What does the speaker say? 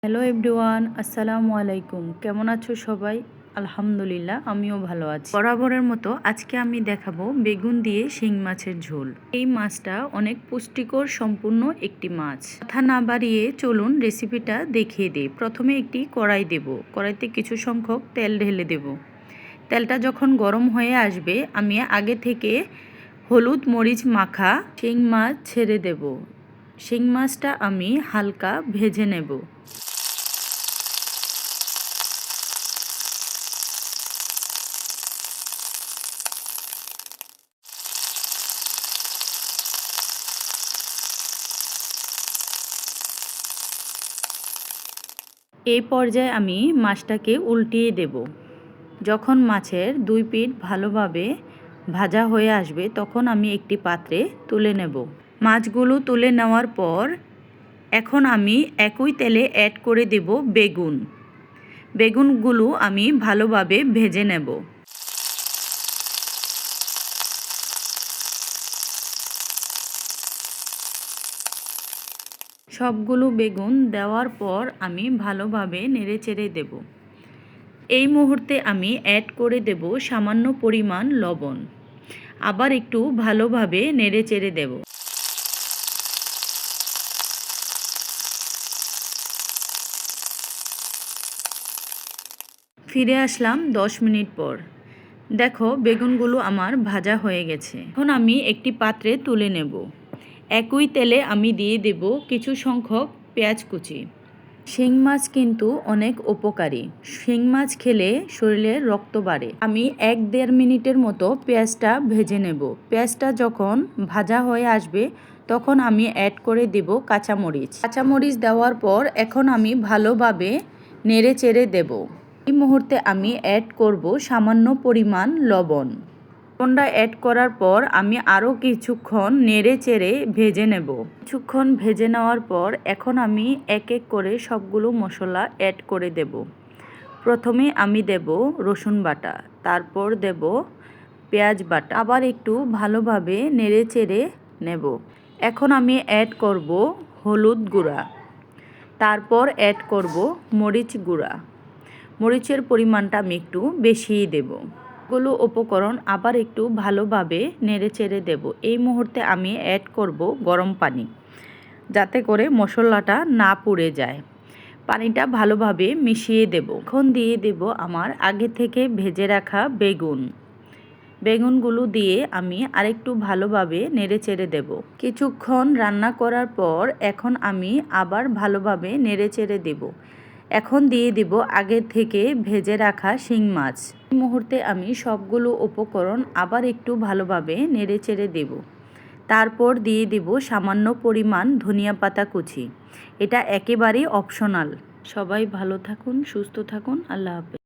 Hello everyone, আসসালামু আলাইকুম। কেমন আছো সবাই? আলহামদুলিল্লাহ, আমিও ভালো আছি। বরাবরের মতো আজকে আমি দেখাবো বেগুন দিয়ে শিং মাছের ঝোল। এই মাছটা অনেক পুষ্টিকর সম্পূর্ণ একটি মাছ। কথা না বাড়িয়ে চলুন রেসিপিটা দেখিয়ে দিই। প্রথমে একটি কড়াই দেব। কড়াইতে কিছু সংখ্যক তেল ঢেলে দেব। তেলটা যখন গরম হয়ে আসবে আমি আগে থেকে হলুদ মরিচ মাখা শিং মাছ ছেড়ে দেব। শিং মাছটা আমি হালকা ভেজে নেব। এই পর্যায়ে আমি মাছটাকে উল্টিয়ে দেব। যখন মাছের দুই পিঠ ভালোভাবে ভাজা হয়ে আসবে তখন আমি একটি পাত্রে তুলে নেব। মাছগুলো তুলে নেওয়ার পর এখন আমি একই তেলে অ্যাড করে দেব বেগুন। বেগুনগুলো আমি ভালোভাবে ভেজে নেব। সবগুলো বেগুন দেওয়ার পর আমি ভালোভাবে নেড়েচেড়ে দেব। এই মুহূর্তে আমি অ্যাড করে দেব সামান্য পরিমাণ লবণ। আবার একটু ভালোভাবে নেড়েচেড়ে দেব। ফিরে আসলাম 10 মিনিট পর। দেখো বেগুনগুলো আমার ভাজা হয়ে গেছে। এখন আমি একটি পাত্রে তুলে নেব। একই তেলে আমি দিয়ে দেব কিছু সংখ্যক পেঁয়াজ কুচি। শিং মাছ কিন্তু অনেক উপকারী। শিং মাছ খেলে শরীরে রক্ত বাড়ে। আমি 1-1.5 মিনিটের মতো পেঁয়াজটা ভেজে নেব। পেঁয়াজটা যখন ভাজা হয়ে আসবে তখন আমি অ্যাড করে দেব কাঁচামরিচ। কাঁচামরিচ দেওয়ার পর এখন আমি ভালোভাবে নেড়ে চেড়ে দেব। এই মুহূর্তে আমি অ্যাড করব সামান্য পরিমাণ লবণ। লবণটা অ্যাড করার পর আমি আরও কিছুক্ষণ নেড়ে চেড়ে ভেজে নেব। কিছুক্ষণ ভেজে নেওয়ার পর এখন আমি এক এক করে সবগুলো মশলা অ্যাড করে দেব। প্রথমে আমি দেব রসুন বাটা, তারপর দেব পেঁয়াজ বাটা, আবার একটু ভালোভাবে নেড়ে চেড়ে নেব। এখন আমি অ্যাড করব হলুদ গুঁড়া, তারপর অ্যাড করব মরিচ গুঁড়া। মরিচের পরিমাণটা আমি একটু বেশিই দেব। গুলো উপকরণ আবার একটু ভালোভাবে নেড়েচেড়ে দেব। এই মুহূর্তে আমি অ্যাড করব গরম পানি, যাতে করে মশলাটা না পুড়ে যায়। পানিটা ভালোভাবে মিশিয়ে দেব। এখন দিয়ে দেব আমার আগে থেকে ভেজে রাখা বেগুন। বেগুনগুলো দিয়ে আমি আরেকটু ভালোভাবে নেড়েচেড়ে দেব। কিছুক্ষণ রান্না করার পর এখন আমি আবার ভালোভাবে নেড়েচেড়ে দেব। এখন দিয়ে দিব আগে থেকে ভেজে রাখা শিং মাছ। এই মুহূর্তে আমি সবগুলো উপকরণ আবার একটু ভালোভাবে নেড়েচেড়ে দেব। তারপর দিয়ে দিব সামান্য পরিমাণ ধনিয়া পাতা কুচি। এটা একেবারেই অপশনাল। সবাই ভালো থাকুন, সুস্থ থাকুন। আল্লাহ হাফেজ।